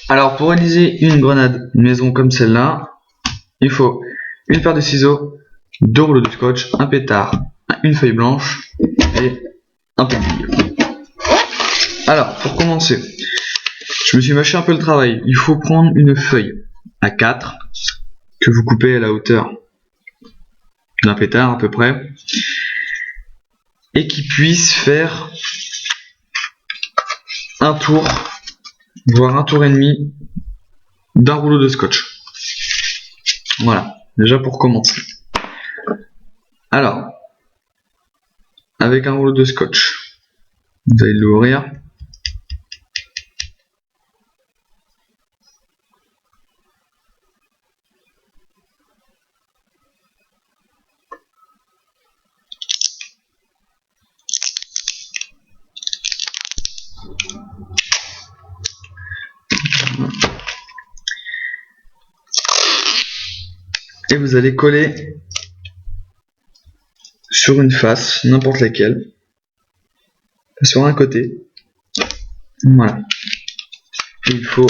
Alors pour réaliser une grenade maison comme celle-là, il faut une paire de ciseaux, 2 rouleaux de scotch, un pétard, une feuille blanche et un peu de bille. Alors pour commencer, je me suis mâché un peu le travail. Il faut prendre une feuille A4 que vous coupez à la hauteur d'un pétard à peu près et qui puisse faire un tour, voire un tour et demi d'un rouleau de scotch. Voilà, déjà pour commencer. Alors, avec un rouleau de scotch, vous allez l'ouvrir. Et vous allez coller sur une face, n'importe laquelle, sur un côté. Voilà. Et il faut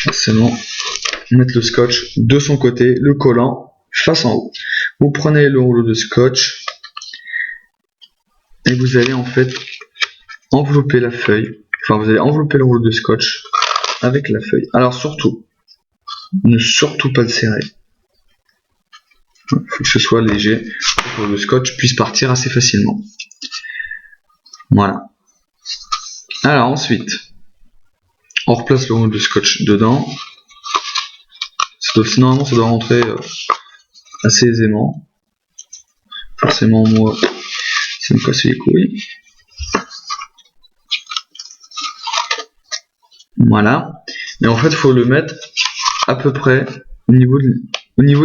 forcément mettre le scotch de son côté, le collant face en haut. Vous prenez le rouleau de scotch et vous allez en fait envelopper la feuille. Enfin, vous allez envelopper le rouleau de scotch avec la feuille. Alors surtout, ne surtout pas le serrer. Il faut que ce soit léger pour que le scotch puisse partir assez facilement. Voilà. Alors ensuite, on replace le rouleau de scotch dedans. Normalement, ça doit rentrer assez aisément. Forcément, moi, ça me casse les couilles. Voilà. Et en fait, il faut le mettre à peu près au niveau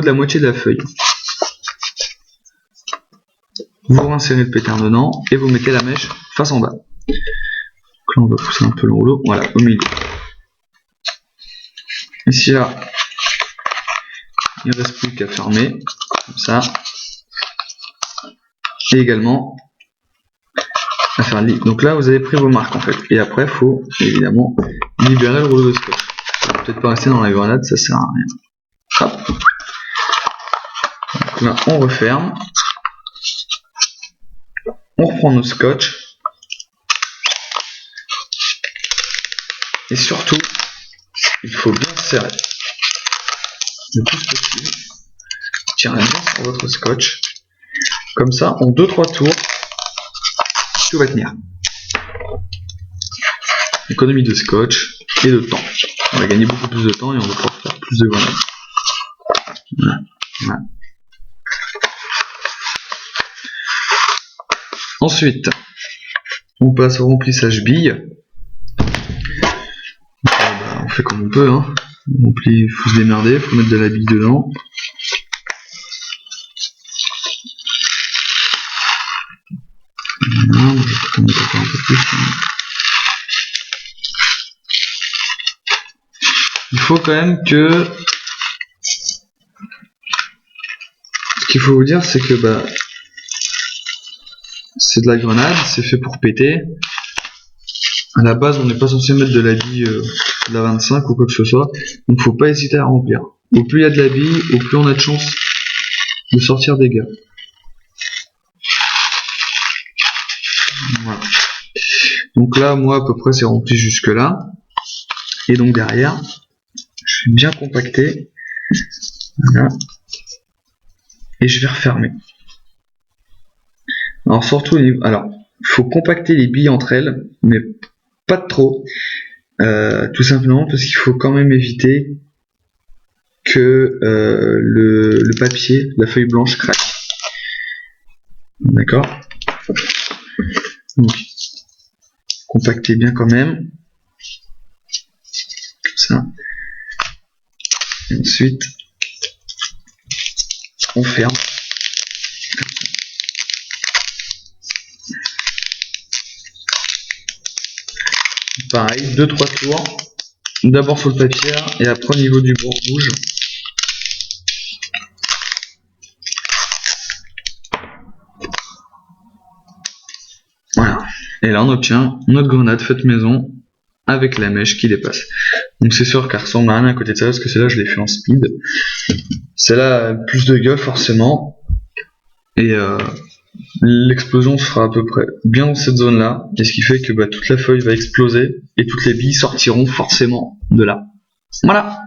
de la moitié de la feuille. Vous rincez le pétard dedans et vous mettez la mèche face en bas. Donc là, on va pousser un peu le rouleau. Voilà, au milieu. Ici, là, il ne reste plus qu'à fermer, comme ça. Et également à faire libre. Donc là, vous avez pris vos marques en fait. Et après, il faut évidemment libérer le rouleau de scotch. Ça va peut-être pas rester dans la grenade, ça sert à rien. Hop. Donc là, on referme. On reprend nos scotch. Et surtout, il faut bien serrer. Le plus possible. Tirez bien sur votre scotch. Comme ça, en 2-3 tours, tout va tenir. Économie de scotch et de temps. On va gagner beaucoup plus de temps et on va pouvoir faire plus de grenades. Voilà. Voilà. Ensuite, on passe au remplissage bille. On fait comme on peut, hein. On remplit, il faut se démerder, il faut mettre de la bille dedans. Voilà, je vais en mettre un peu plus. Il faut quand même que... Ce qu'il faut vous dire, c'est que c'est de la grenade, c'est fait pour péter. À la base, on n'est pas censé mettre de la bille de la 25 ou quoi que ce soit, donc faut pas hésiter à remplir. Au plus il y a de la bille, au plus on a de chance de sortir des gars. Voilà. Donc là, moi, à peu près, c'est rempli jusque là. Et donc derrière, je vais bien compacter. Voilà. Et je vais refermer. Alors surtout, alors, il faut compacter les billes entre elles, mais pas de trop. Tout simplement parce qu'il faut quand même éviter que le papier, la feuille blanche craque. D'accord? Donc, compactez bien quand même. Comme ça. Et ensuite, on ferme. Pareil, 2-3 tours. D'abord sur le papier et après au niveau du bord rouge. Voilà. Et là on obtient notre grenade faite maison avec la mèche qui dépasse. Donc c'est sûr qu'elle ressemble à rien à côté de ça, parce que celle-là je l'ai fait en speed. Celle-là a plus de gueule forcément, et l'explosion se fera à peu près bien dans cette zone-là, et ce qui fait que toute la feuille va exploser, et toutes les billes sortiront forcément de là. Voilà.